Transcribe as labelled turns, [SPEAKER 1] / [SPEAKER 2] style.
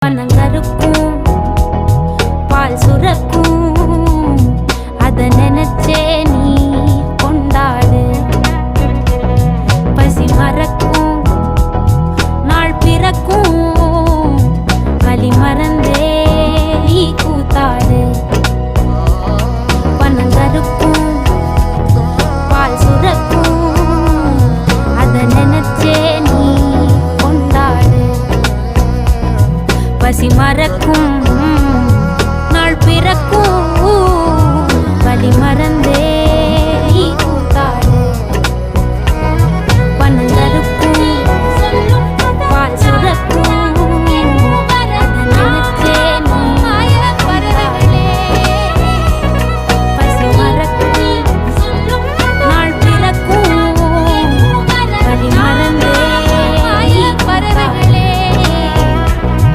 [SPEAKER 1] பனங்கருக்கும் பால் சுரக்கும் அத நினைச்சே நீ கொண்டாடு. பசி மறக்கும் நாள் பிறக்கும் வலி மறந்தே நீ கூத்தாடு. பனங்கருக்கும் பால் சுரக்கும் அத நினைச்சே நீ கொண்டாடு. பசி மறக்கும் நாள் பிறக்கும் வலி மறந்தே